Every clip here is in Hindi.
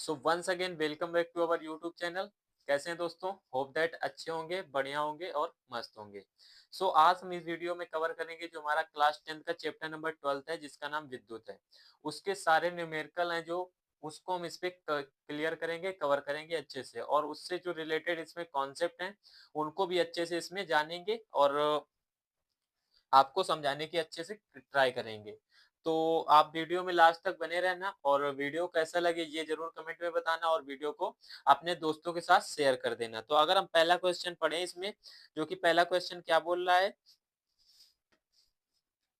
So once again welcome back to our YouTube channel. कैसे हैं दोस्तों? होप दैट अच्छे होंगे, बढ़िया होंगे और मस्त होंगे। आज हम इस वीडियो में कवर करेंगे जो हमारा क्लास 10th का चैप्टर नंबर 12 है, जिसका नाम विद्युत है। उसके सारे न्यूमेरिकल हैं जो उसको हम इस पे क्लियर करेंगे, कवर करेंगे अच्छे से, और उससे जो रिलेटेड इसमें कॉन्सेप्ट हैं उनको भी अच्छे से इसमें जानेंगे और आपको समझाने की अच्छे से ट्राई करेंगे। तो आप वीडियो में लास्ट तक बने रहना, और वीडियो कैसा लगे ये जरूर कमेंट में बताना, और वीडियो को अपने दोस्तों के साथ शेयर कर देना। तो अगर हम पहला क्वेश्चन पढ़ें इसमें, जो कि पहला क्वेश्चन क्या बोल रहा है,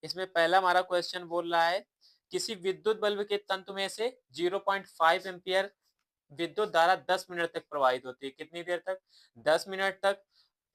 इसमें पहला हमारा क्वेश्चन बोल रहा है किसी विद्युत बल्ब के तंतु में से 0.5 एम्पियर विद्युत धारा 10 मिनट तक प्रवाहित होती है। कितनी देर तक? 10 मिनट तक।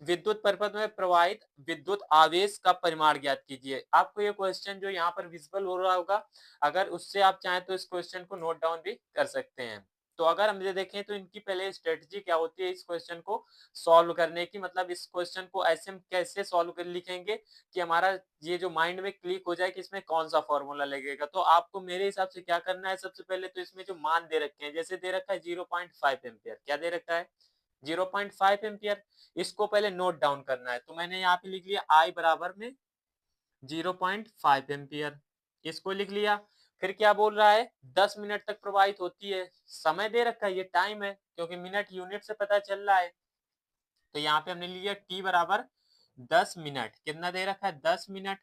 विद्युत परिपथ में प्रवाहित विद्युत आवेश का परिमाण ज्ञात कीजिए। आपको ये क्वेश्चन जो यहाँ पर विजिबल हो रहा होगा, अगर उससे आप चाहें तो इस क्वेश्चन को नोट डाउन भी कर सकते हैं। तो अगर हम ये देखें तो इनकी पहले स्ट्रेटजी क्या होती है इस क्वेश्चन को सॉल्व करने की, मतलब इस क्वेश्चन को ऐसे हम कैसे सॉल्व कर लिखेंगे कि हमारा ये जो माइंड में क्लिक हो जाए कि इसमें कौन सा फॉर्मूला लगेगा। तो आपको मेरे हिसाब से क्या करना है, सबसे पहले तो इसमें जो मान दे रखे हैं, जैसे दे रखा है 0.5 एम्पियर, क्या दे रखा है 0.5 एम्पियर, इसको पहले नोट डाउन करना है। तो मैंने यहाँ पे लिख लिया I बराबर में 0.5 एम्पियर, इसको लिख लिया। फिर क्या बोल रहा है 10 मिनट तक प्रवाहित होती है, समय दे रखा है, ये टाइम है क्योंकि मिनट यूनिट से पता चल रहा है। तो यहाँ पे हमने लिया T बराबर 10 मिनट, कितना दे रखा है 10 मिनट,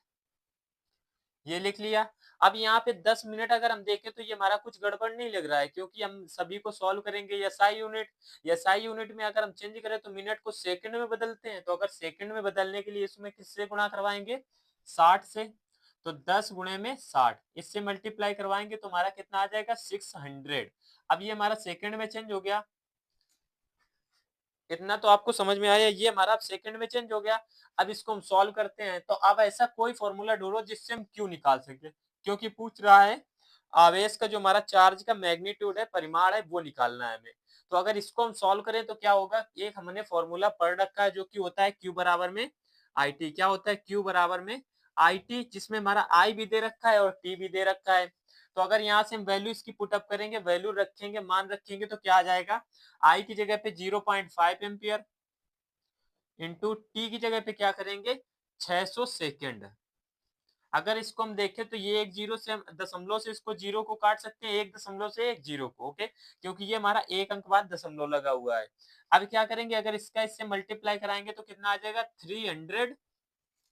ये लिख लिया। अब यहाँ पे 10 मिनट अगर हम देखें तो ये हमारा कुछ गड़बड़ नहीं लग रहा है, क्योंकि हम सभी को सॉल्व करेंगे एसआई यूनिट। एसआई यूनिट में अगर हम चेंज करें तो मिनट को सेकंड में बदलते हैं, तो अगर सेकंड में बदलने के लिए इसमें किससे गुणा करवाएंगे 60 से। तो 10 गुणे में 60, इससे मल्टीप्लाई करवाएंगे तो हमारा कितना आ जाएगा 600। अब ये हमारा सेकंड में चेंज हो गया, इतना तो आपको समझ में आया, ये हमारा सेकंड में चेंज हो गया। अब इसको हम सॉल्व करते हैं, तो अब ऐसा कोई फॉर्मूला ढूंढो जिससे हम क्यू निकाल सके, क्योंकि पूछ रहा है आवेश का जो हमारा चार्ज का मैग्नीट्यूड है, परिमाण है, वो निकालना है हमें। तो अगर इसको हम सॉल्व करें तो क्या होगा, एक हमने फॉर्मूला पढ़ रखा है जो कि होता है क्यू बराबर में आई टी। क्या होता है क्यू बराबर में आई टी, जिसमें हमारा आई भी दे रखा है और टी भी दे रखा है। तो अगर यहाँ से हम वैल्यू इसकी पुटअप करेंगे, वैल्यू रखेंगे, मान रखेंगे, तो क्या आ जाएगा, आई की जगह पे 0.5 एम्पियर इंटू टी की जगह पे क्या करेंगे 600 सेकेंड। अगर इसको हम देखें तो ये एक जीरो से, हम दशमलव से इसको जीरो को काट सकते हैं, एक दशमलव से एक जीरो को, ओके, क्योंकि ये हमारा एक अंक बाद दशमलव लगा हुआ है। अब क्या करेंगे, अगर इसका इससे मल्टीप्लाई कराएंगे तो कितना आ जाएगा 300,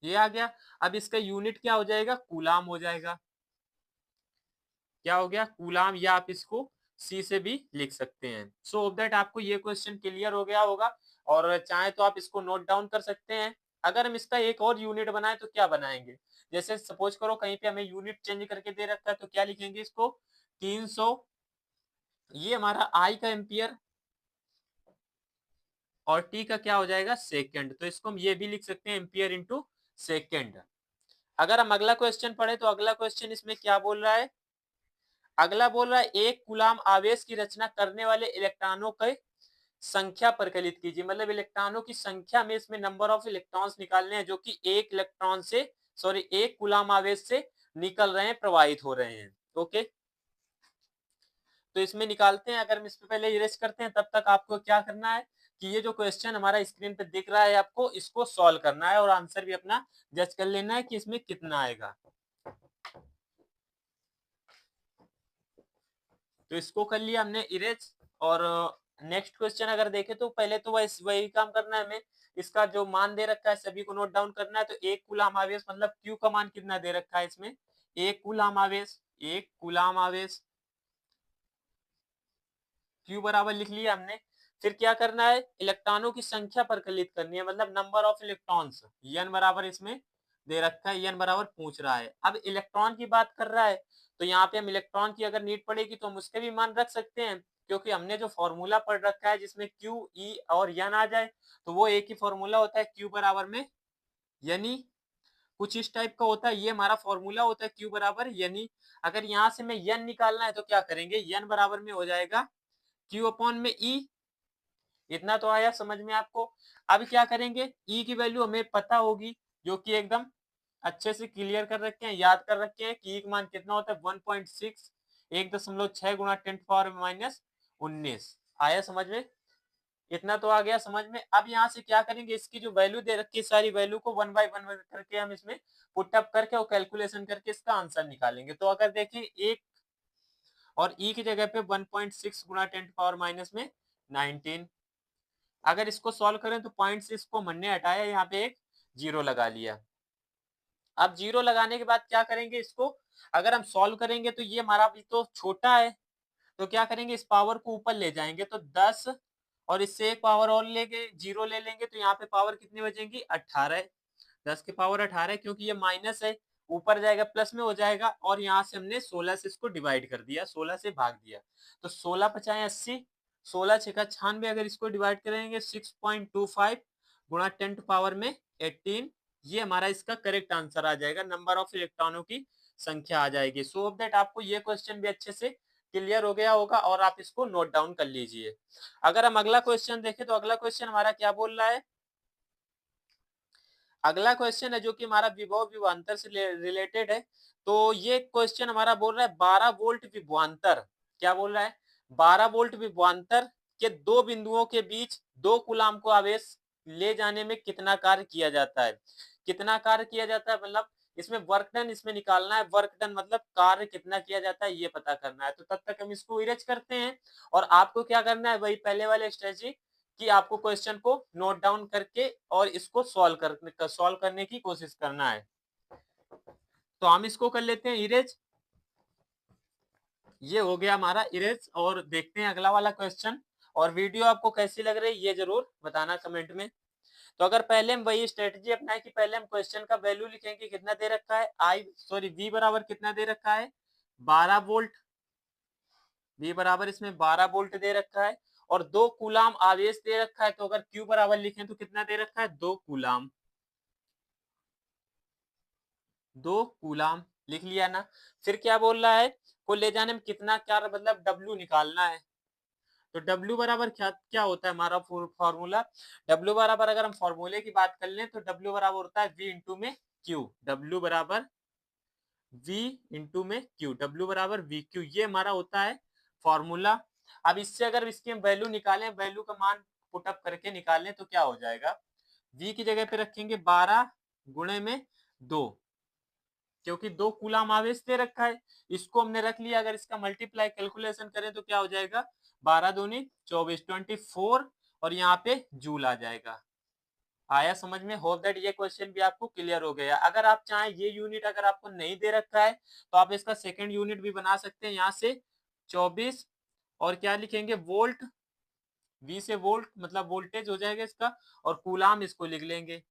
ये आ गया। अब इसका यूनिट क्या हो जाएगा, कूलाम हो जाएगा। क्या हो गया, कूलाम, या आप इसको सी से भी लिख सकते हैं। सो होप दैट आपको ये क्वेश्चन क्लियर हो गया होगा, और चाहे तो आप इसको नोट डाउन कर सकते हैं। अगर हम इसका एक और यूनिट बनाए तो क्या बनाएंगे, जैसे सपोज करो कहीं पे हमें यूनिट चेंज करके दे रखा है, तो क्या लिखेंगे इसको 300, ये हमारा आई का एम्पियर, और टी का क्या हो जाएगा सेकेंड, तो इसको हम ये भी लिख सकते हैं एम्पियर इंटू सेकेंड। अगर हम अगला क्वेश्चन पढ़े तो अगला क्वेश्चन इसमें क्या बोल रहा है, अगला बोल रहा है एक कूलाम आवेश की रचना करने वाले इलेक्ट्रॉनों के संख्या परिकलित कीजिए। मतलब इलेक्ट्रॉनों की संख्या में इसमें नंबर ऑफ इलेक्ट्रॉन्स निकालने हैं जो कि एक इलेक्ट्रॉन से, सॉरी, एक कूलाम आवेश से निकल रहे हैं, प्रवाहित हो रहे हैं। ओके, तो इसमें निकालते हैं। अगर हम इस पे पहले इरेज करते हैं, तब तक आपको क्या करना है कि ये जो क्वेश्चन हमारा स्क्रीन पे दिख रहा है आपको इसको सॉल्व करना है, और आंसर भी अपना जज कर लेना है कि इसमें कितना आएगा। तो इसको कर लिया हमने इरेज, और नेक्स्ट क्वेश्चन अगर देखें तो पहले तो वही काम करना है हमें, इसका जो मान दे रखा है सभी को नोट डाउन करना है। तो एक कूलाम आवेश मतलब क्यू का मान कितना दे रखा है इसमें, एक कूलाम आवेश, एक कूलाम आवेश, क्यू बराबर लिख लिया हमने। फिर क्या करना है, इलेक्ट्रॉनों की संख्या परिकलित करनी है, मतलब नंबर ऑफ इलेक्ट्रॉन्स, एन बराबर इसमें दे रखा है, एन बराबर पूछ रहा है। अब इलेक्ट्रॉन की बात कर रहा है, तो यहाँ पे हम इलेक्ट्रॉन की अगर नीड पड़ेगी तो हम उसके भी मान रख सकते हैं, क्योंकि हमने जो फॉर्मूला पढ़ रखा है जिसमें क्यू ई और एन आ जाए, तो वो एक ही फॉर्मूला होता है क्यू बराबर में यानी कुछ इस टाइप का होता है, ये हमारा फॉर्मूला होता है क्यू बराबर यानी। अगर यहाँ से मैं एन निकालना है तो क्या करेंगे, एन बराबर में हो जाएगा क्यू अपॉन में ई। इतना तो आया समझ में आपको। अब क्या करेंगे, ई की वैल्यू हमें पता होगी, जो कि एकदम अच्छे से क्लियर कर रखे हैं, याद कर रखे हैं कि ई का मान कितना होता है 1.6, 1.6 गुणा 10 पावर माइनस 19। आया समझ में? इतना तो आ गया समझ में। अब यहाँ से क्या करेंगे, इसकी जो वैल्यू दे रखी है सारी वैल्यू को 1 बाय 1 करके हम इसमें पुट अप करके और कैलकुलेशन करके इसका आंसर निकालेंगे। तो अगर देखें एक और ई की जगह पे 1.6 गुणा 10 पावर माइनस में 19। अगर इसको सॉल्व करें तो 0.6 को हमने हटाया, यहाँ पे एक जीरो लगा लिया। अब जीरो लगाने के बाद क्या करेंगे, इसको अगर हम सॉल्व करेंगे तो ये हमारा भी तो छोटा है, तो क्या करेंगे इस पावर को ऊपर ले जाएंगे तो 10 और इससे एक पावर और लेंगे, जीरो ले लेंगे तो यहाँ पे पावर कितनी बचेंगी 18। 10 की पावर 18 क्योंकि ये माइनस है, ऊपर जाएगा प्लस में हो जाएगा। और यहाँ से हमने 16 से इसको डिवाइड कर दिया, 16 से भाग दिया तो 16 पचाए 80, 16 छक्का 96। अगर इसको डिवाइड करेंगे 6.25 गुणा 10 पावर में 18, ये हमारा इसका करेक्ट आंसर आ जाएगा, नंबर ऑफ इलेक्ट्रॉनों की संख्या आ जाएगी। सो ऑफ दैट आपको ये क्वेश्चन भी अच्छे से क्लियर हो गया होगा और आप इसको नोट डाउन कर लीजिए। अगर हम अगला क्वेश्चन देखें तो अगला क्वेश्चन हमारा क्या बोल रहा है, अगला क्वेश्चन है जो कि हमारा विभव विभवांतर से रिलेटेड है। तो ये क्वेश्चन हमारा बोल रहा है 12 वोल्ट विभवांतर, क्या बोल रहा है 12 वोल्ट विभवांतर के दो बिंदुओं के बीच 2 कूलाम को आवेश ले जाने में कितना कार्य किया जाता है। कितना कार्य किया जाता है मतलब इसमें वर्क डन इसमें निकालना है, वर्क डन मतलब कार्य कितना किया जाता है ये पता करना है। तो तब तक हम इसको इरेज करते हैं और आपको क्या करना है वही पहले वाले स्ट्रेटजी कि आपको क्वेश्चन को नोट डाउन करके और इसको सॉल्व करने की कोशिश करना है। तो हम इसको कर लेते हैं इरेज, ये हो गया हमारा इरेज। और देखते हैं अगला वाला क्वेश्चन। और वीडियो आपको कैसी लग रही है ये जरूर बताना कमेंट में। तो अगर पहले हम वही स्ट्रेटजी अपनाए कि पहले हम क्वेश्चन का वैल्यू लिखेंगे कितना दे रखा है वी बराबर कितना दे रखा है 12 वोल्ट, वी बराबर इसमें 12 वोल्ट दे रखा है और 2 कूलाम आवेश दे रखा है। तो अगर क्यू बराबर लिखें तो कितना दे रखा है 2 कूलाम, 2 कूलाम लिख लिया ना। फिर क्या बोल रहा है को ले जाने में कितना क्या मतलब डब्ल्यू निकालना है। तो डब्ल्यू बराबर क्या क्या होता है हमारा फॉर्मूला, डब्ल्यू बराबर अगर हम फॉर्मूले की बात कर लें तो डब्ल्यू बराबर होता है वी इंटू में क्यू, डब्ल्यू बराबर v इंटू में क्यू, डब्ल्यू बराबर वी क्यू, ये हमारा होता है फॉर्मूला। अब इससे अगर इसकी हम वैल्यू निकालें, वैल्यू का मान पुटअप करके निकालें तो क्या हो जाएगा, v की जगह पे रखेंगे 12 गुणे में 2, क्योंकि 2 कूलाम आवेश दे रखा है, इसको हमने रख लिया। अगर इसका मल्टीप्लाई कैलकुलेशन करें तो क्या हो जाएगा 12 दूनी 24, 24 और यहाँ पे जूल आ जाएगा। आया समझ में? होप दैट ये क्वेश्चन भी आपको क्लियर हो गया। अगर आप चाहें ये यूनिट अगर आपको नहीं दे रखा है तो आप इसका सेकंड यूनिट भी बना सकते हैं। यहाँ से 24 और क्या लिखेंगे वोल्ट, वी से वोल्ट मतलब वोल्टेज हो जाएगा इसका, और कूलाम इसको लिख लेंगे।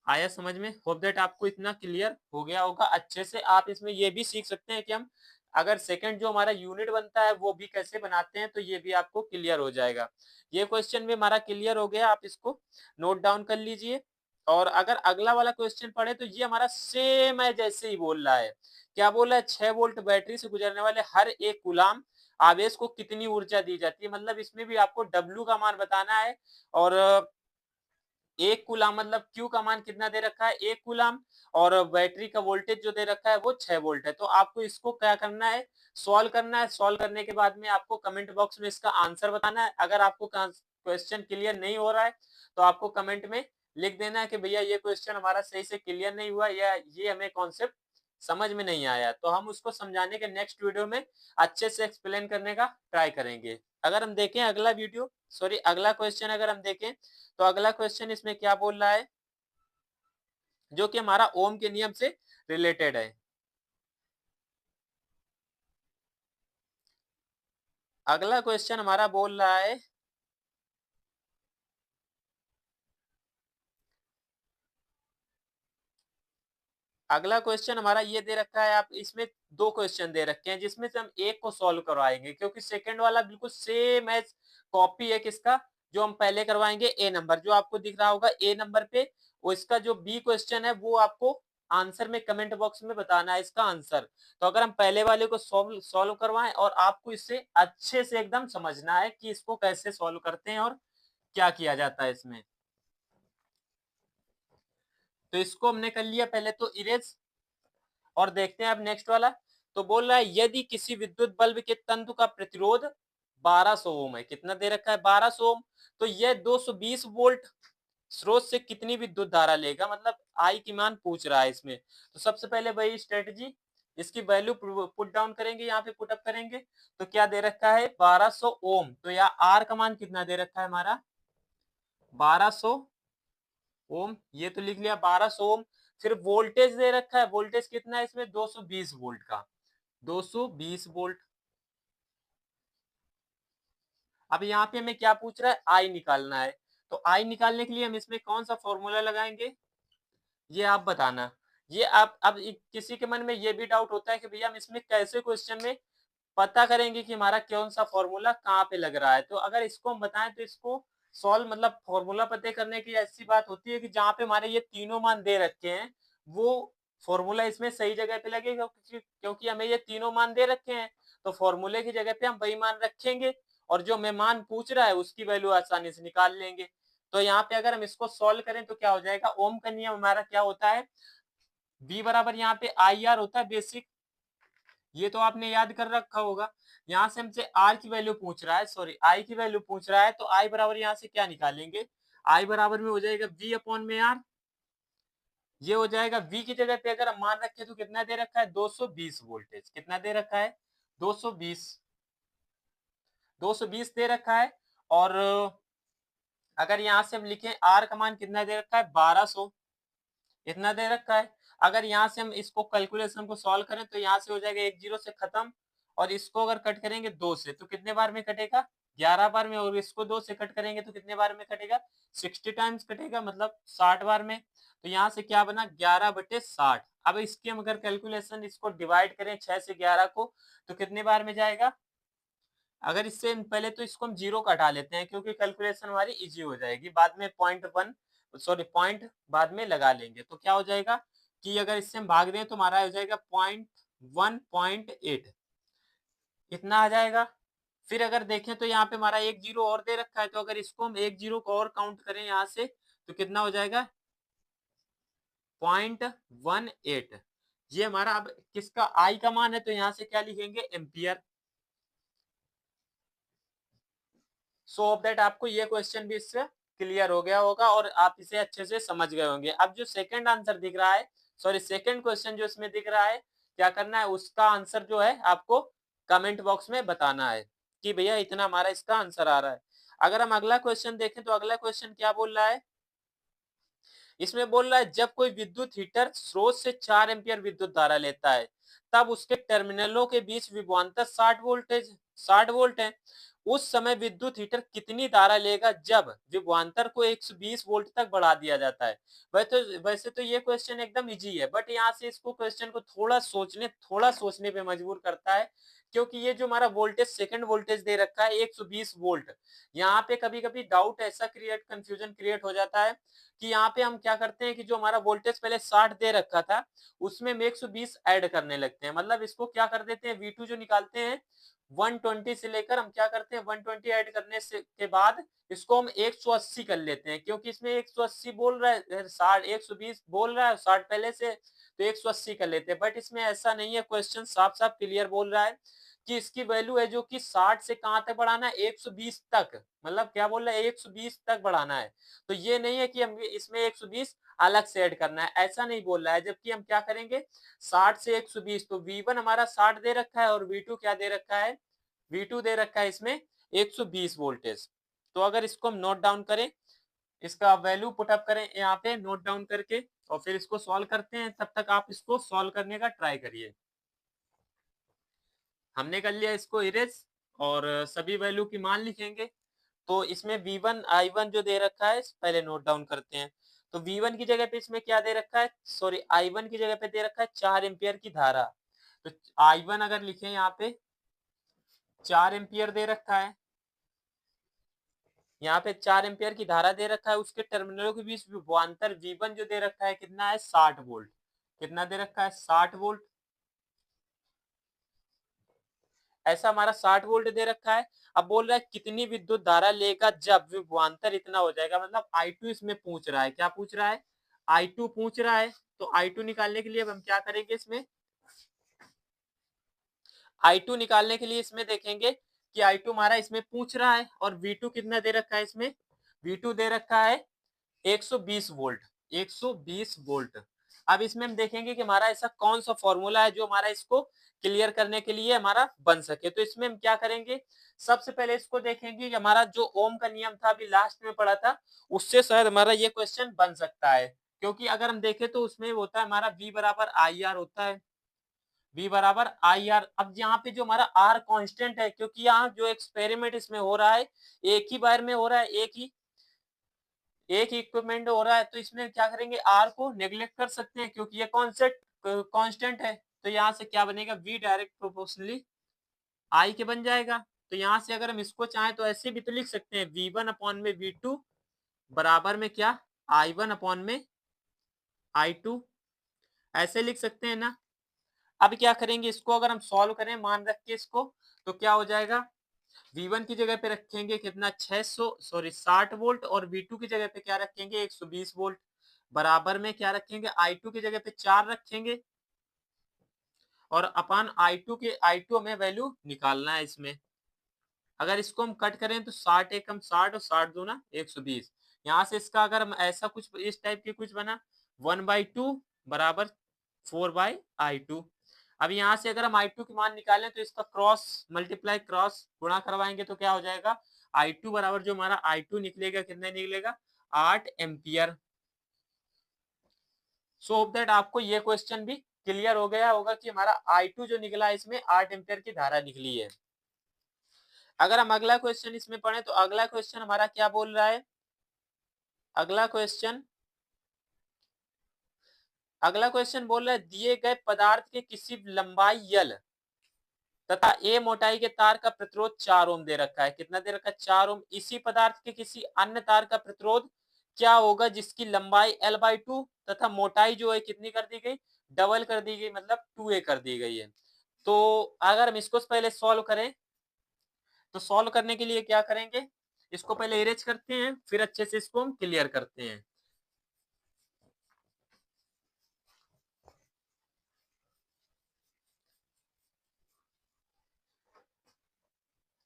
आया समझ में? होप दैट आपको इतना क्लियर हो गया होगा अच्छे से। आप इसमें ये भी सीख सकते हैं कि हम अगर सेकंड जो हमारा यूनिट बनता है वो भी कैसे बनाते हैं, तो ये भी आपको क्लियर हो जाएगा। ये क्वेश्चन भी हमारा क्लियर हो गया, आप इसको नोट डाउन कर लीजिए। और अगर अगला वाला क्वेश्चन पढ़े तो ये हमारा सेम है जैसे ही बोल रहा है। क्या बोल रहा है 6 वोल्ट बैटरी से गुजरने वाले हर एक कूलाम आवेश को कितनी ऊर्जा दी जाती है। मतलब इसमें भी आपको डब्ल्यू का मान बताना है और एक कूलाम मतलब क्यू का मान कितना दे रखा है 1 कूलाम, और बैटरी का वोल्टेज जो दे रखा है वो 6 वोल्ट है। तो आपको इसको क्या करना है सॉल्व करना है। सॉल्व करने के बाद में आपको कमेंट बॉक्स में इसका आंसर बताना है। अगर आपको क्वेश्चन क्लियर नहीं हो रहा है तो आपको कमेंट में लिख देना है कि भैया ये क्वेश्चन हमारा सही से क्लियर नहीं हुआ या ये हमें कॉन्सेप्ट समझ में नहीं आया, तो हम उसको समझाने के नेक्स्ट वीडियो में अच्छे से एक्सप्लेन करने का ट्राई करेंगे। अगर हम देखें अगला वीडियो अगला क्वेश्चन अगर हम देखें तो अगला क्वेश्चन इसमें क्या बोल रहा है जो कि हमारा ओम के नियम से रिलेटेड है। अगला क्वेश्चन हमारा बोल रहा है अगला क्वेश्चन हमारा ये दे रखा है, आप इसमें 2 क्वेश्चन दे रखे हैं जिसमें से हम एक को सॉल्व करवाएंगे क्योंकि सेकंड वाला बिल्कुल सेम एज कॉपी है किसका जो हम पहले करवाएंगे ए नंबर जो आपको दिख रहा होगा ए नंबर पे, वो इसका जो बी क्वेश्चन है वो आपको आंसर में कमेंट बॉक्स में बताना है इसका आंसर। तो अगर हम पहले वाले को सॉल्व करवाएं और आपको इससे अच्छे से एकदम समझना है कि इसको कैसे सॉल्व करते हैं और क्या किया जाता है इसमें। तो इसको हमने कर लिया पहले तो इरेज, और देखते हैं अब नेक्स्ट वाला। तो बोल रहा है यदि किसी विद्युत बल्ब के तंतु का प्रतिरोध 1200 ओम है। कितना दे रखा है? 1200 ओम। तो ये 220 वोल्ट स्रोत से कितनी विद्युत धारा लेगा, मतलब आई की मान पूछ रहा है इसमें। तो सबसे पहले वही स्ट्रेटजी, इसकी वैल्यू पुट डाउन करेंगे, यहाँ पे पुट अप करेंगे। तो क्या दे रखा है? 1200 ओम। तो यहाँ आर का मान कितना दे रखा है हमारा? 1200 ओम। ये तो लिख लिया 1200 ओम। फिर वोल्टेज दे रखा है, वोल्टेज कितना है इसमें? 220 वोल्ट का, 220 वोल्ट। अब यहाँ पे हमें क्या पूछ रहा है? आई निकालना है। तो आई निकालने के लिए हम इसमें कौन सा फॉर्मूला लगाएंगे, ये आप बताना। ये आप अब किसी के मन में ये भी डाउट होता है कि भैया हम इसमें कैसे क्वेश्चन में पता करेंगे कि हमारा कौन सा फॉर्मूला कहाँ पे लग रहा है। तो अगर इसको हम बताएं तो इसको सॉल्व, मतलब फॉर्मूला पता करने की ऐसी बात होती है कि जहाँ पे हमारे ये तीनों मान दे रखे हैं वो फॉर्मूला इसमें सही जगह पे लगेगा, क्योंकि हमें ये तीनों मान दे रखे हैं। तो फॉर्मूले की जगह पे हम वही मान रखेंगे और जो हमें मान पूछ रहा है उसकी वैल्यू आसानी से निकाल लेंगे। तो यहाँ पे अगर हम इसको सॉल्व करें तो क्या हो जाएगा? ओम का नियम हमारा क्या होता है? V बराबर यहाँ पे आई आर होता है बेसिक, ये तो आपने याद कर रखा होगा। यहाँ से हमसे आर की वैल्यू पूछ रहा है, सॉरी आई की वैल्यू पूछ रहा है, तो आई बराबर यहाँ से क्या निकालेंगे? आई बराबर में हो जाएगा V अपॉन में आर। ये हो जाएगा V की जगह पे अगर हम मान रखे तो कितना दे रखा है? 220 वोल्टेज। कितना दे रखा है? 220, 220 दे रखा है। और अगर यहाँ से हम लिखें आर का मान कितना दे रखा है? 1200, इतना दे रखा है। अगर यहाँ से हम इसको कैलकुलेशन को सॉल्व करें तो यहाँ से हो जाएगा 1 0 से खत्म, और इसको अगर कट करेंगे 2 से तो कितने बार में कटेगा? 11 बार में। और इसको 2 से कट करेंगे तो कितने बार में कटेगा? 60 टाइम्स कटेगा, मतलब 60 बार में। तो यहाँ से क्या बना? 11/60। अब इसकी हम अगर कैलकुलेशन इसको डिवाइड करें 6 से 11 को तो कितने बार में जाएगा? अगर इससे पहले तो इसको हम 0 का हटा लेते हैं क्योंकि कैलकुलेशन हमारी इजी हो जाएगी, बाद में पॉइंट बाद में लगा लेंगे। तो क्या हो जाएगा कि अगर इससे हम भाग दें तो हमारा हो जाएगा 0.1.8, इतना आ जाएगा। फिर अगर देखें तो यहाँ पे हमारा 1 0 और दे रखा है, तो अगर इसको हम 1 0 को और काउंट करें यहाँ से तो कितना हो जाएगा? 0.18। ये हमारा अब किसका? आई का मान है, तो यहाँ से क्या लिखेंगे? एम्पियर। सो ऑफ दैट आपको ये क्वेश्चन भी इससे क्लियर हो गया होगा और आप इसे अच्छे से समझ गए होंगे। अब जो सेकंड आंसर दिख रहा है, सॉरी सेकंड क्वेश्चन जो इसमें दिख रहा है, क्या करना है? उसका आंसर जो है आपको कमेंट बॉक्स में बताना है कि भैया इतना हमारा इसका आंसर आ रहा है। अगर हम अगला क्वेश्चन देखें तो अगला क्वेश्चन क्या बोल रहा है? इसमें बोल रहा है जब कोई विद्युत हीटर स्रोत से 4 एम्पियर विद्युत धारा लेता है तब उसके टर्मिनलों के बीच विभवांतर 60 वोल्ट है। उस समय विद्युत हीटर कितनी धारा लेगा जब विभवांतर को 120 वोल्ट तक बढ़ा दिया जाता है? वैसे तो ये क्वेश्चन एकदम इजी है, बट यहाँ से इसको क्वेश्चन को थोड़ा सोचने पे मजबूर करता है, क्योंकि ये जो हमारा वोल्टेज सेकंड वोल्टेज दे रखा है 120 वोल्ट, यहाँ पे कभी कभी डाउट ऐसा कंफ्यूजन क्रिएट हो जाता है कि यहाँ पे हम क्या करते हैं कि जो हमारा वोल्टेज पहले 60 दे रखा था उसमें हम 120 ऐड करने लगते हैं। मतलब इसको क्या कर देते हैं, V2 जो निकालते हैं 120 से लेकर हम क्या करते हैं 120 ऐड करने से के बाद इसको हम 180 कर लेते हैं, क्योंकि इसमें 180 बोल रहा है, 60 120 बोल रहा है, 60 पहले से, तो 180 कर लेते हैं। बट इसमें ऐसा नहीं है, क्वेश्चन साफ साफ क्लियर बोल रहा है कि इसकी वैल्यू है जो कि 60 से कहां तक बढ़ाना है? 120 तक। मतलब क्या बोल रहा है? 120 तक बढ़ाना है। तो ये नहीं है कि हम इसमें 120 अलग से ऐड करना है, ऐसा नहीं बोल रहा है। जबकि हम क्या करेंगे 60 से 120, तो V1 हमारा 60 दे रखा है और V2 क्या दे रखा है? V2 दे रखा है इसमें 120 वोल्टेज। तो अगर इसको हम नोट डाउन करें, इसका वैल्यू पुटअप करें यहाँ पे नोट डाउन करके और फिर इसको सॉल्व करते हैं, तब तक आप इसको सॉल्व करने का ट्राई करिए। हमने कर लिया इसको इरेज और सभी वैल्यू की मान लिखेंगे। तो इसमें V1 I1 जो दे रखा है पहले नोट डाउन करते हैं। तो V1 की जगह पे इसमें क्या दे रखा है, सॉरी I1 की जगह पे दे रखा है 4 एम्पियर की धारा। तो I1 अगर लिखें यहाँ पे 4 एम्पियर दे रखा है, यहाँ पे 4 एम्पियर की धारा दे रखा है, उसके टर्मिनलों के बीच विभवांतर V1 जो दे रखा है कितना है? 60 वोल्ट। कितना दे रखा है? 60 वोल्ट। ऐसा हमारा 60 वोल्ट दे रखा है। अब बोल रहा है कितनी विद्युत धारा लेगा जब विभवांतर इतना हो जाएगा, मतलब I2 इसमें पूछ रहा है। क्या पूछ रहा है? I2 पूछ रहा है। तो I2 निकालने के लिए अब हम क्या करेंगे, इसमें I2 निकालने के लिए इसमें देखेंगे कि I2 हमारा इसमें पूछ रहा है और V2 कितना दे रखा है, इसमें V2 दे रखा है 120 वोल्ट, 120 वोल्ट। अब इसमें हम देखेंगे कि हमारा ऐसा कौन सा फॉर्मूला है जो हमारा इसको क्लियर करने के लिए हमारा बन सके। तो इसमें हम क्या करेंगे, सबसे पहले इसको देखेंगे कि हमारा जो ओम का नियम था अभी लास्ट में पढ़ा था, उससे शायद हमारा ये क्वेश्चन बन सकता है। क्योंकि अगर हम देखें तो उसमें होता है हमारा V बराबर आई आर होता है, V बराबर आई आर। अब यहाँ पे जो हमारा R कांस्टेंट है, क्योंकि यहाँ जो एक्सपेरिमेंट इसमें हो रहा है एक ही बार में हो रहा है, एक ही इक्विपमेंट हो रहा है, तो इसमें क्या करेंगे, R को नेग्लेक्ट कर सकते हैं क्योंकि ये कॉन्सेप्ट कांस्टेंट है। तो यहाँ से क्या बनेगा, V डायरेक्ट प्रोपोर्शनली I के बन जाएगा। तो यहाँ से अगर हम इसको चाहें तो ऐसे भी तो लिख सकते हैं, V1 अपॉन में V2 बराबर में क्या, I1 अपॉन में I2, ऐसे लिख सकते हैं ना। अब क्या करेंगे, इसको अगर हम सॉल्व करें मान रख के इसको, तो क्या हो जाएगा, V1 की जगह पे रखेंगे कितना 60 वोल्ट और V2 की जगह पे क्या रखेंगे 120 वोल्ट, बराबर में क्या रखेंगे I2 की जगह पे 4 रखेंगे और अपान I2 हमें वैल्यू निकालना है इसमें। अगर इसको हम कट करें तो 60 एकम 60 और 60 दूना 120। यहाँ से इसका अगर हम ऐसा कुछ इस टाइप की कुछ बना 1/2 बराबर 4/I2। अब यहाँ से अगर हम I2 की मान निकालें तो इसका क्रॉस मल्टीप्लाई क्रॉस गुणा करवाएंगे तो क्या हो जाएगा, I2 बराबर जो हमारा I2 निकलेगा कितना निकलेगा 8 एम्पियर। सो होप दैट आपको ये क्वेश्चन भी क्लियर हो गया होगा कि हमारा I2 जो निकला इसमें 8 एम्पियर की धारा निकली है। अगर हम अगला क्वेश्चन इसमें पढ़ें तो अगला क्वेश्चन हमारा क्या बोल रहा है, अगला क्वेश्चन बोल रहा है दिए गए पदार्थ के किसी लंबाई L तथा A मोटाई के तार का प्रतिरोध 4 ओम दे रखा है, कितना दे रखा है 4 ओम। इसी पदार्थ के किसी अन्य तार का प्रतिरोध क्या होगा जिसकी लंबाई L/2 तथा मोटाई जो है कितनी कर दी गई, डबल कर दी गई, मतलब 2A कर दी गई है। तो अगर हम इसको पहले सॉल्व करें तो सॉल्व करने के लिए क्या करेंगे, इसको पहले इरेज करते हैं फिर अच्छे से इसको हम क्लियर करते हैं।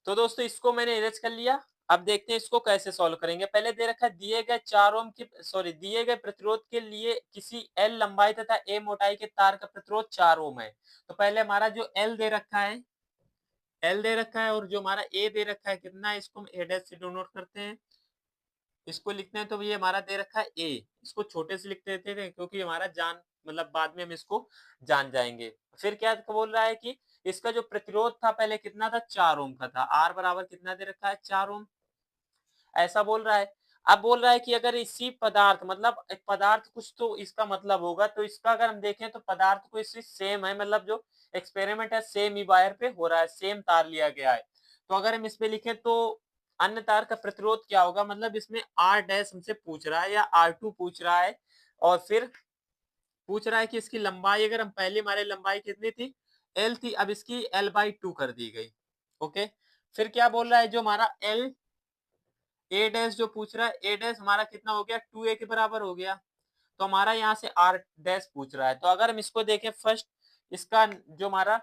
तो दोस्तों इसको मैंने इरेज कर लिया। अब देखते हैं इसको कैसे सॉल्व करेंगे। पहले दे रखा है दिए गए 4 ओम की दिए गए प्रतिरोध के लिए किसी L लंबाई तथा A मोटाई के तार का प्रतिरोध 4 ओम है। तो पहले हमारा जो L दे रखा है और जो हमारा A दे रखा है कितना है, इसको हम A डैश से डिनोट करते हैं। इसको लिखते हैं तो ये हमारा दे रखा है A, इसको छोटे से लिख देते थे क्योंकि हमारा जान मतलब बाद में हम इसको जान जाएंगे। फिर क्या बोल रहा है कि इसका जो प्रतिरोध था पहले कितना था 4 ओम का था, R बराबर कितना दे रखा है 4 ओम, ऐसा बोल रहा है। अब बोल रहा है कि अगर इसी पदार्थ मतलब एक पदार्थ कुछ तो इसका मतलब होगा, तो इसका अगर हम देखें तो पदार्थ को इसी सेम है, मतलब जो एक्सपेरिमेंट है सेम ही वायर पे हो रहा है, सेम तार लिया गया है। तो अगर हम इसमें लिखें तो अन्य तार का प्रतिरोध क्या होगा, मतलब इसमें R डैश हमसे पूछ रहा है या R2 पूछ रहा है और फिर पूछ रहा है कि इसकी लंबाई, अगर हम पहले हमारे लंबाई कितनी थी L थी, अब इसकी L/2 कर दी गई। ओके, फिर क्या बोल रहा है जो हमारा L A डैश जो पूछ रहा है A डैश हमारा कितना हो गया 2A के बराबर हो गया। तो हमारा यहाँ से R डैश पूछ रहा है। तो अगर हम इसको देखें फर्स्ट, इसका जो हमारा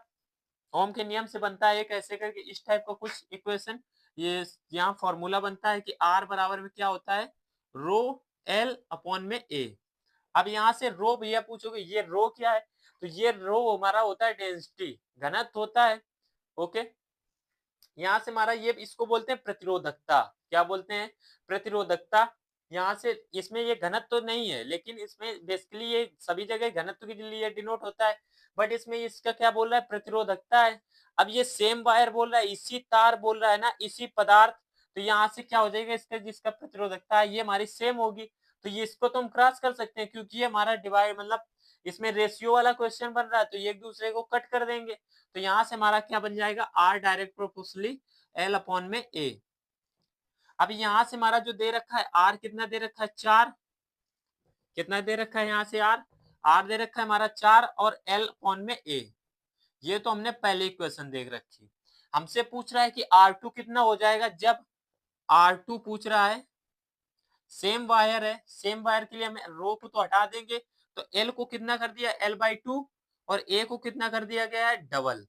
ओम के नियम से बनता है कैसे करके इस टाइप का कुछ इक्वेशन, ये यहाँ फॉर्मूला बनता है कि R बराबर में क्या होता है रो L अपॉन में A। अब यहाँ से रो भैया पूछोगे ये रो क्या है, तो ये रो हमारा होता है डेंसिटी, घनत्व होता है। ओके, यहाँ से हमारा ये इसको बोलते हैं प्रतिरोधकता, क्या बोलते हैं प्रतिरोधकता। यहाँ से इसमें ये घनत्व तो नहीं है लेकिन इसमें बेसिकली ये सभी जगह घनत्व के लिए डिनोट होता है, बट इसमें इसका क्या बोल रहा है प्रतिरोधकता है। अब ये सेम वायर बोल रहा है, इसी तार बोल रहा है ना, इसी पदार्थ, तो यहाँ से क्या हो जाएगा इसका जिसका प्रतिरोधकता है ये हमारी सेम होगी। तो ये इसको तो हम क्रॉस कर सकते हैं क्योंकि ये हमारा डिवाइड मतलब इसमें रेशियो वाला क्वेश्चन बन रहा है, तो ये एक दूसरे को कट कर देंगे। तो यहाँ से हमारा क्या बन जाएगा R direct proportionally L upon में A। अब यहाँ से हमारा जो दे रखा है R कितना दे रखा है 4, कितना दे रखा है यहाँ से R दे रखा है हमारा 4 और L अपॉन में A। ये तो हमने पहले इक्वेशन देख रखी। हमसे पूछ रहा है कि R2 कितना हो जाएगा, जब R2 पूछ रहा है सेम वायर है, सेम वायर के लिए हमें रो को तो हटा देंगे, तो L को कितना कर दिया L/2 और A को कितना कर दिया गया है डबल।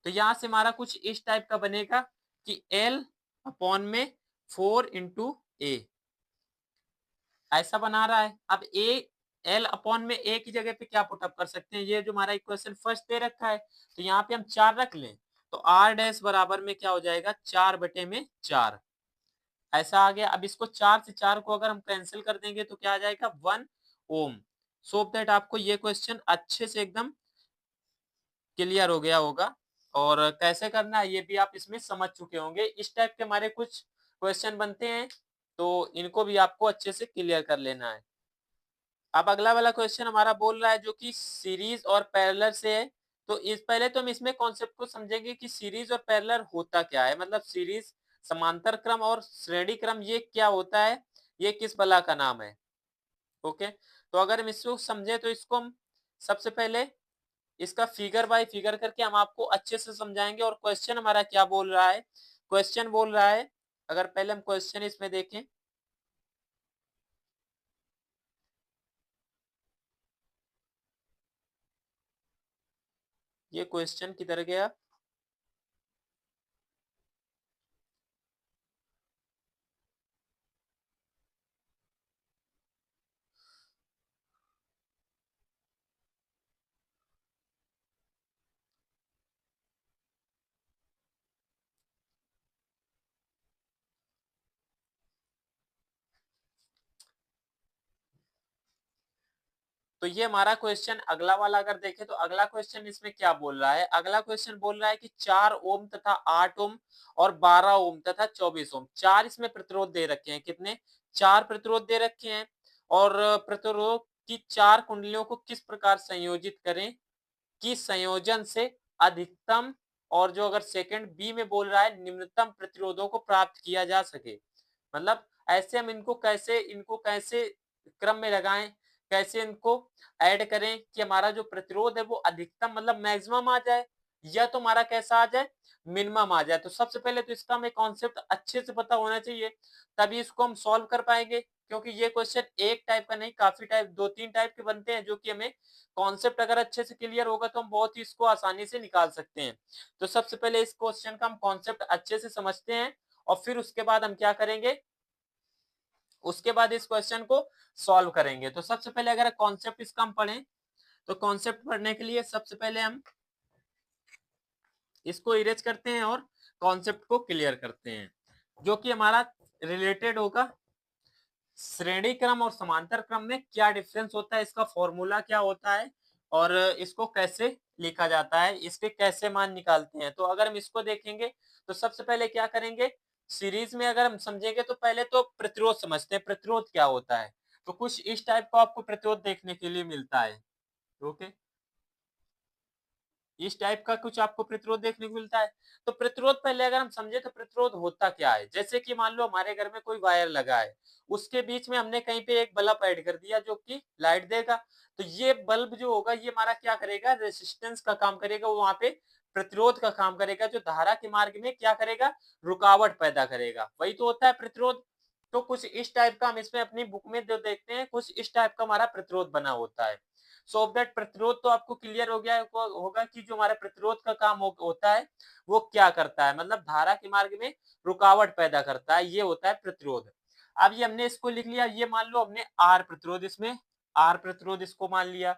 तो यहां से हमारा कुछ इस टाइप का बनेगा कि L अपॉन में 4 इंटू ए, ऐसा बना रहा है। अब ए L अपॉन में ए की जगह पे क्या पुटअप कर सकते हैं, ये जो हमारा इक्वेशन फर्स्ट दे रखा है, तो यहाँ पे हम 4 रख लें तो R डैश बराबर में क्या हो जाएगा 4/4, ऐसा आ गया। अब इसको 4 से 4 को अगर हम कैंसिल कर देंगे तो क्या आ जाएगा 1 ओम। सो दैट आपको ये क्वेश्चन अच्छे से एकदम क्लियर हो गया होगा, और कैसे करना है ये भी आप इसमें समझ चुके होंगे। इस टाइप के हमारे कुछ क्वेश्चन बनते हैं, तो इनको भी आपको अच्छे से क्लियर कर लेना है। अब अगला वाला क्वेश्चन हमारा बोल रहा है जो कि सीरीज और पैरेलल से है। तो इस पहले तो हम इसमें कॉन्सेप्ट को समझेंगे कि सीरीज और पैरेलल होता क्या है, मतलब सीरीज समांतर क्रम और श्रेणी क्रम ये क्या होता है, ये किस बला का नाम है। ओके, तो अगर हम इसको समझे तो इसको हम सबसे पहले इसका फिगर बाय फिगर करके हम आपको अच्छे से समझाएंगे। और क्वेश्चन हमारा क्या बोल रहा है, क्वेश्चन बोल रहा है, अगर पहले हम क्वेश्चन इसमें देखें, ये क्वेश्चन किधर गया, तो ये हमारा क्वेश्चन अगला वाला अगर देखें तो अगला क्वेश्चन इसमें क्या बोल रहा है, अगला क्वेश्चन बोल रहा है कि 4 ओम तथा 8 ओम और 12 ओम तथा 24 ओम, चार इसमें प्रतिरोध दे रखे हैं। कितने, 4 प्रतिरोध दे रखे हैं। और प्रतिरोध की 4 कुंडलियों को किस प्रकार संयोजित करें कि संयोजन से अधिकतम, और जो अगर सेकंड बी में बोल रहा है निम्नतम प्रतिरोधों को प्राप्त किया जा सके। मतलब ऐसे हम इनको कैसे क्रम में लगाएं, कैसे इनको ऐड करें कि हमारा जो प्रतिरोध है वो अधिकतम मतलब मैक्सिमम आ जाए, या तो हमारा कैसा आ जाए मिनिमम आ जाए। तो सबसे पहले तो इसका हमें कॉन्सेप्ट अच्छे से पता होना चाहिए, तभी इसको हम सॉल्व कर पाएंगे। क्योंकि ये क्वेश्चन एक टाइप का नहीं, काफी टाइप, 2-3 टाइप के बनते हैं, जो कि हमें कॉन्सेप्ट अगर अच्छे से क्लियर होगा तो हम बहुत ही इसको आसानी से निकाल सकते हैं। तो सबसे पहले इस क्वेश्चन का हम कॉन्सेप्ट अच्छे से समझते हैं, और फिर उसके बाद हम क्या करेंगे, उसके बाद इस क्वेश्चन को सॉल्व करेंगे। तो सबसे पहले अगर कॉन्सेप्ट इसका हम पढ़ें, तो कॉन्सेप्ट पढ़ने के लिए सबसे पहले हम इसको इरेज करते हैं और कॉन्सेप्ट को क्लियर करते हैं, जो कि हमारा रिलेटेड होगा श्रेणी क्रम और समांतर क्रम में क्या डिफरेंस होता है, इसका फॉर्मूला क्या होता है, और इसको कैसे लिखा जाता है, इसके कैसे मान निकालते हैं। तो अगर हम इसको देखेंगे तो सबसे पहले क्या करेंगे, सीरीज में अगर हम समझेंगे तो पहले तो प्रतिरोध समझते हैं, प्रतिरोध क्या होता है। तो कुछ इस टाइप का आपको प्रतिरोध देखने के लिए मिलता है। ओके, इस टाइप का कुछ आपको प्रतिरोध देखने को मिलता है। तो प्रतिरोध पहले अगर हम समझे तो प्रतिरोध होता क्या है, जैसे कि मान लो हमारे घर में कोई वायर लगा है, उसके बीच में हमने कहीं पे एक बल्ब ऐड कर दिया जो कि लाइट देगा। तो ये बल्ब जो होगा ये हमारा क्या करेगा, रेसिस्टेंस का काम करेगा, वो वहां पे प्रतिरोध का काम करेगा, जो धारा के मार्ग में क्या करेगा, रुकावट पैदा करेगा, वही तो होता है प्रतिरोध। तो कुछ इस टाइप का हम इसमें अपनी बुक में जो देखते हैं, कुछ इस टाइप का हमारा प्रतिरोध बना होता है। सो दैट प्रतिरोध तो आपको क्लियर हो गया होगा कि जो हमारे प्रतिरोध का काम होता है वो क्या करता है, मतलब धारा के मार्ग में रुकावट पैदा करता है, ये होता है प्रतिरोध। अब ये हमने इसको लिख लिया, ये मान लो हमने आर प्रतिरोध, इसमें आर प्रतिरोध इसको मान लिया,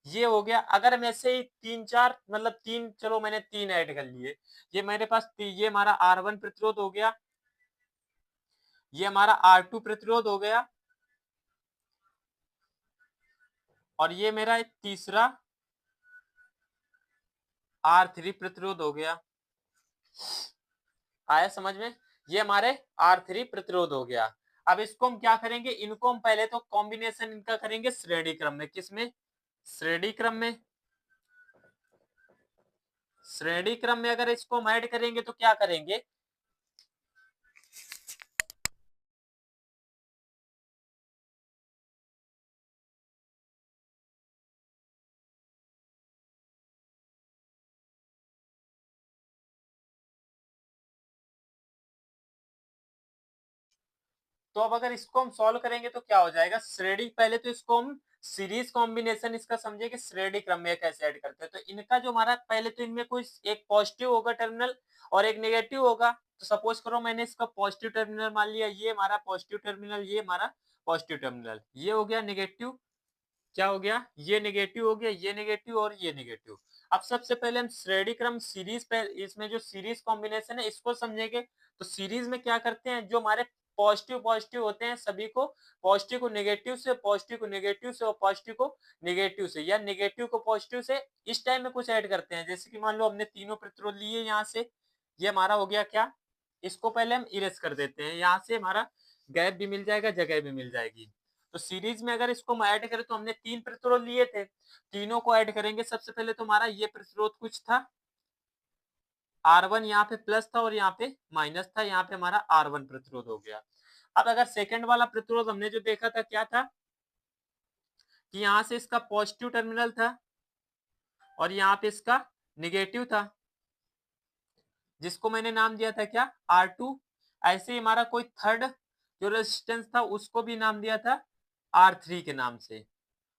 ये हो गया। अगर हम ऐसे ही 3-4 मतलब 3, चलो मैंने 3 ऐड कर लिए, ये मेरे पास ये हमारा R1 प्रतिरोध हो गया, ये हमारा R2 प्रतिरोध हो गया, और ये मेरा एक तीसरा R3 प्रतिरोध हो गया। आया समझ में, ये हमारे R3 प्रतिरोध हो गया। अब इसको हम क्या करेंगे, इनको हम पहले तो कॉम्बिनेशन इनका करेंगे श्रेणी क्रम में, किसमें, श्रेणी क्रम में। श्रेणी क्रम में अगर इसको हम ऐड करेंगे तो क्या करेंगे, तो अब अगर इसको हम सॉल्व करेंगे तो क्या हो जाएगा, श्रेणी, पहले तो इसको हम सीरीज कॉम्बिनेशन इसका समझे कि श्रेणी क्रम में कैसे ऐड करते हैं। तो इनका जो हमारा पहले तो इनमें कोई एक पॉजिटिव होगा टर्मिनल और एक नेगेटिव होगा। तो सपोज करो मैंने इसका पॉजिटिव टर्मिनल मान लिया, ये हमारा पॉजिटिव टर्मिनल, ये हमारा पॉजिटिव टर्मिनल, ये हो गया नेगेटिव, क्या हो गया, ये नेगेटिव हो गया, ये नेगेटिव और ये नेगेटिव। अब सबसे पहले हम श्रेणी क्रम सीरीज पे, इसमें जो सीरीज कॉम्बिनेशन है इसको समझेंगे। तो सीरीज में क्या करते हैं, जो हमारे पॉजिटिव पॉजिटिव होते हैं सभी को, पॉजिटिव को नेगेटिव से, पॉजिटिव को नेगेटिव से और पॉजिटिव को नेगेटिव से, या नेगेटिव को पॉजिटिव से इस टाइम में कुछ ऐड करते हैं। जैसे कि मान लो हमने तीनों प्रतिरोध लिए यहाँ से, ये हमारा हो गया क्या, इसको पहले हम इरेज कर देते हैं, यहाँ से हमारा गैप भी मिल जाएगा, जगह भी मिल जाएगी। तो सीरीज में अगर इसको हम ऐड करें तो हमने 3 प्रतिरोध लिए थे, तीनों को ऐड करेंगे। सबसे पहले तो हमारा ये प्रतिरोध कुछ था R1, यहाँ पे प्लस था और यहाँ पे माइनस था, यहाँ पे हमारा R1 प्रतिरोध हो गया। अब अगर सेकंड वाला प्रतिरोध हमने जो देखा था क्या था कि यहाँ से इसका पॉजिटिव टर्मिनल था और यहाँ पे इसका निगेटिव था, जिसको मैंने नाम दिया था क्या, R2। ऐसे ही हमारा कोई थर्ड जो रेजिस्टेंस था उसको भी नाम दिया था R3 के नाम से,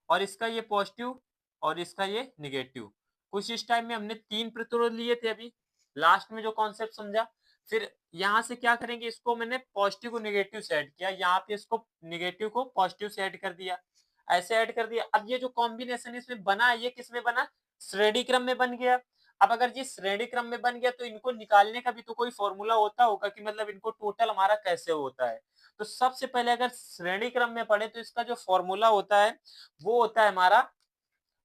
और इसका ये पॉजिटिव और इसका ये निगेटिव। कुछ इस टाइम में हमने 3 प्रतिरोध लिए थे अभी लास्ट में जो कॉन्सेप्ट समझा। फिर यहाँ से क्या करेंगे, इसको मैंने पॉजिटिव को निगेटिव से ऐड किया, यहाँ पे इसको निगेटिव को पॉजिटिव से ऐड कर दिया, ऐसे ऐड कर दिया। अब ये जो कॉम्बिनेशन इसमें बना, ये किस में बना, श्रेणी क्रम में बन गया। अब अगर ये श्रेणी क्रम में बन गया तो इनको निकालने का भी तो कोई फॉर्मूला होता होगा कि मतलब इनको टोटल हमारा कैसे होता है। तो सबसे पहले अगर श्रेणी क्रम में पढ़े तो इसका जो फॉर्मूला होता है वो होता है हमारा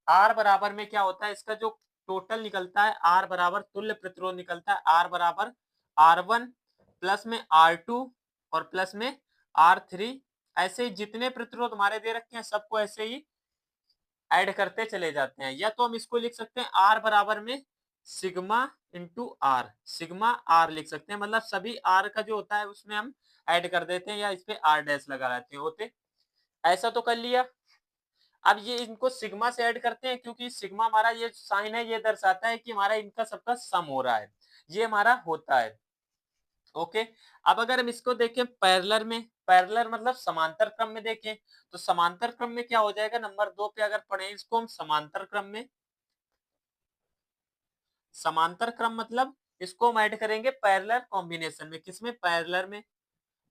R बराबर में क्या होता है, इसका जो टोटल निकलता है R बराबर तुल्य प्रतिरोध निकलता है, R बराबर R1 प्लस में R2 और प्लस में R3। ऐसे ही जितने प्रतिरोध हमारे दे रखे हैं सबको ऐसे ही ऐड करते चले जाते हैं। या तो हम इसको लिख सकते हैं R बराबर में sigma into R, sigma R लिख सकते हैं, मतलब सभी R का जो होता है उसमें हम ऐड कर देते हैं या इस पे R डैश लगा लेते हैं होते। ऐसा तो कर लिया। अब ये इनको सिग्मा से ऐड करते हैं क्योंकि सिग्मा हमारा ये साइन है, ये दर्शाता है कि हमारा इनका सबका सम हो रहा है, ये हमारा होता है। ओके, अब अगर हम इसको देखें पैरेलल में, पैरेलल मतलब समांतर क्रम में देखें, तो समांतर क्रम में क्या हो जाएगा, नंबर 2 पे अगर पढ़े इसको हम समांतर क्रम में, समांतर क्रम मतलब इसको हम ऐड करेंगे पैरेलल कॉम्बिनेशन में, किसमें, पैरेलल में।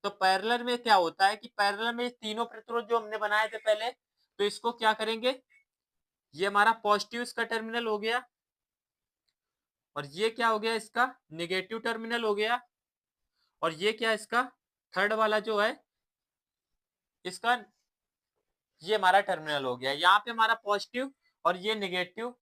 तो पैरेलल में क्या होता है कि पैरेलल में तीनों प्रतिरोध जो हमने बनाए थे पहले, तो इसको क्या करेंगे, ये हमारा पॉजिटिव इसका टर्मिनल हो गया और ये क्या हो गया, इसका नेगेटिव टर्मिनल हो गया, और ये क्या इसका थर्ड वाला जो है इसका, ये हमारा टर्मिनल हो गया। यहाँ पे हमारा पॉजिटिव और ये नेगेटिव,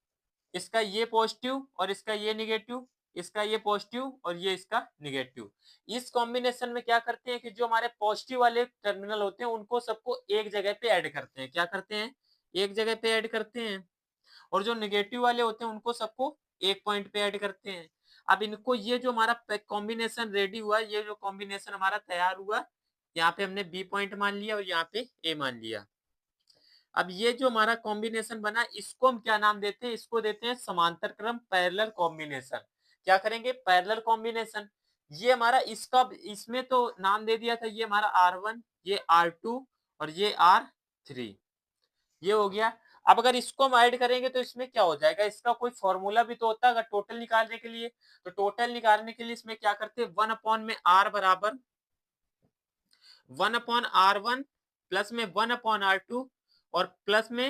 इसका ये पॉजिटिव और इसका ये नेगेटिव, इसका ये पॉजिटिव और ये इसका नेगेटिव। इस कॉम्बिनेशन में क्या करते हैं कि जो हमारे पॉजिटिव वाले टर्मिनल होते हैं उनको सबको एक जगह पे ऐड करते हैं, क्या करते हैं, एक जगह पे ऐड करते हैं, और जो नेगेटिव वाले होते हैं उनको सबको एक पॉइंट पे ऐड करते हैं। अब इनको ये जो हमारा कॉम्बिनेशन रेडी हुआ, ये जो कॉम्बिनेशन हमारा तैयार हुआ, यहाँ पे हमने बी पॉइंट मान लिया और यहाँ पे ए मान लिया। अब ये जो हमारा कॉम्बिनेशन बना इसको हम क्या नाम देते हैं, इसको देते हैं समांतर क्रम पैरेलल कॉम्बिनेशन। क्या करेंगे, पैरेलल कॉम्बिनेशन। ये हमारा इसका, इसमें तो नाम दे दिया था, ये हमारा R1, ये R2 और ये R3, ये हो गया। अब अगर इसको हम ऐड करेंगे तो इसमें क्या हो जाएगा, इसका कोई फॉर्मूला भी तो होता है अगर टोटल निकालने के लिए। तो टोटल निकालने के लिए इसमें क्या करते हैं, 1 अपॉन में R बराबर 1 अपॉन R1 प्लस में 1 अपॉन R2 और प्लस में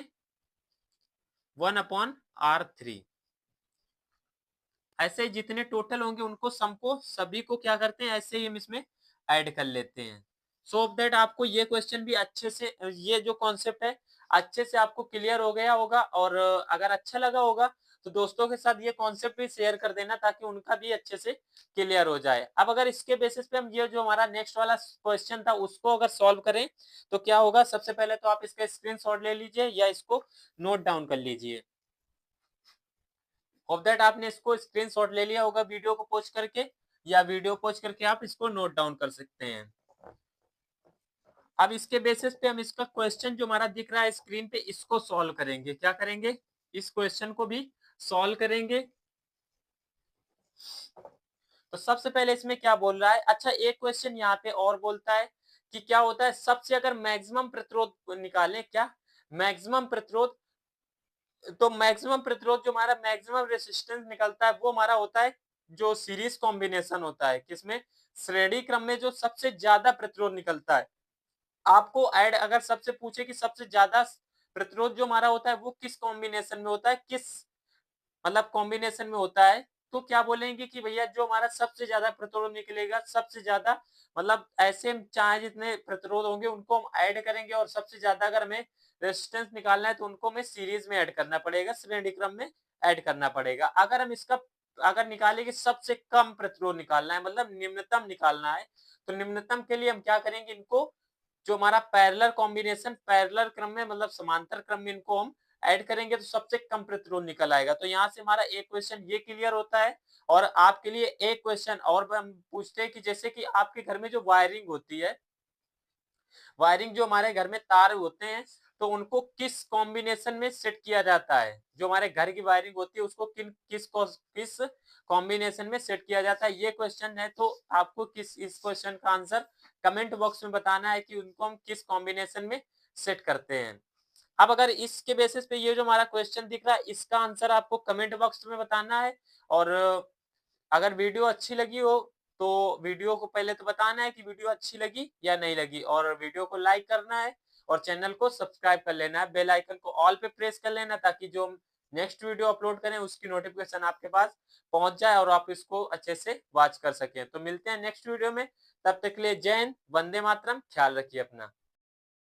1 अपॉन R3। ऐसे ही जितने टोटल होंगे उनको सम को सभी को क्या करते हैं, ऐसे ही हम इसमें ऐड कर लेते हैं। सो ऑफ दैट आपको ये क्वेश्चन भी अच्छे से, ये जो कॉन्सेप्ट है अच्छे से आपको क्लियर हो गया होगा। और अगर अच्छा लगा होगा तो दोस्तों के साथ ये कॉन्सेप्ट भी शेयर कर देना ताकि उनका भी अच्छे से क्लियर हो जाए। अब अगर इसके बेसिस पे हम ये जो हमारा नेक्स्ट वाला क्वेश्चन था उसको अगर सॉल्व करें तो क्या होगा, सबसे पहले तो आप इसका स्क्रीनशॉट ले लीजिए या इसको नोट डाउन कर लीजिए। होप दैट आपने इसको स्क्रीनशॉट ले लिया होगा वीडियो को पॉज करके, या वीडियो पॉज करके आप इसको नोट डाउन कर सकते हैं। अब इसके बेसिस पे हम इसका क्वेश्चन जो हमारा दिख रहा है स्क्रीन पे इसको सॉल्व करेंगे। क्या करेंगे, इस क्वेश्चन को भी सॉल्व करेंगे। तो सबसे पहले इसमें क्या बोल रहा है, अच्छा एक क्वेश्चन यहाँ पे और बोलता है कि क्या होता है सबसे अगर मैक्सिमम प्रतिरोध निकालें, क्या मैक्सिमम प्रतिरोध, तो मैक्सिमम प्रतिरोध जो हमारा मैक्सिमम रेसिस्टेंस निकलता है वो हमारा होता है जो सीरीज कॉम्बिनेशन होता है, किसमें, श्रेणी क्रम में जो सबसे ज्यादा प्रतिरोध निकलता है। आपको ऐड अगर सबसे पूछे कि सबसे ज्यादा प्रतिरोध जो हमारा होता है वो किस कॉम्बिनेशन में होता है, किस मतलब कॉम्बिनेशन में होता है, तो क्या बोलेंगे कि भैया जो हमारा सबसे ज्यादा प्रतिरोध निकलेगा, सबसे ज्यादा मतलब ऐसे चाहे जितने प्रतिरोध होंगे उनको हम ऐड करेंगे और सबसे ज्यादा अगर हमें रेजिस्टेंस निकालना है तो उनको हमें सीरीज में ऐड करना पड़ेगा, श्रेणी क्रम में ऐड करना पड़ेगा। अगर हम इसका अगर निकाले कि सबसे कम प्रतिरोध निकालना है मतलब निम्नतम निकालना है, तो निम्नतम के लिए हम क्या करेंगे, इनको जो हमारा पैरेलल कॉम्बिनेशन पैरेलल क्रम में मतलब समांतर क्रम में इनको हम ऐड करेंगे तो सबसे कम प्रतिरोध निकल आएगा। तो यहाँ से हमारा एक क्वेश्चन ये क्लियर होता है। और आपके लिए एक क्वेश्चन और हम पूछते हैं कि जैसे कि आपके घर में जो वायरिंग होती है, वायरिंग जो हमारे घर में तार होते हैं तो उनको किस कॉम्बिनेशन में सेट किया जाता है, जो हमारे घर की वायरिंग होती है उसको किस कॉम्बिनेशन में सेट किया जाता है, ये क्वेश्चन है। तो आपको किस इस क्वेश्चन का आंसर कमेंट बॉक्स में बताना है कि उनको हम किस कॉम्बिनेशन में सेट करते हैं। अब अगर इसके बेसिस पे ये जो हमारा क्वेश्चन दिख रहा है इसका आंसर आपको कमेंट बॉक्स में बताना है। और अगर वीडियो अच्छी लगी हो तो वीडियो को पहले तो बताना है कि वीडियो अच्छी लगी या नहीं लगी, और वीडियो को लाइक करना है और चैनल को सब्सक्राइब कर लेना है, बेल आइकन को ऑल पे प्रेस कर लेना ताकि जो हम नेक्स्ट वीडियो अपलोड करें उसकी नोटिफिकेशन आपके पास पहुंच जाए और आप इसको अच्छे से वॉच कर सकें। तो मिलते हैं नेक्स्ट वीडियो में, तब तक के लिए जय हिंद, वंदे मातरम, ख्याल रखिए अपना।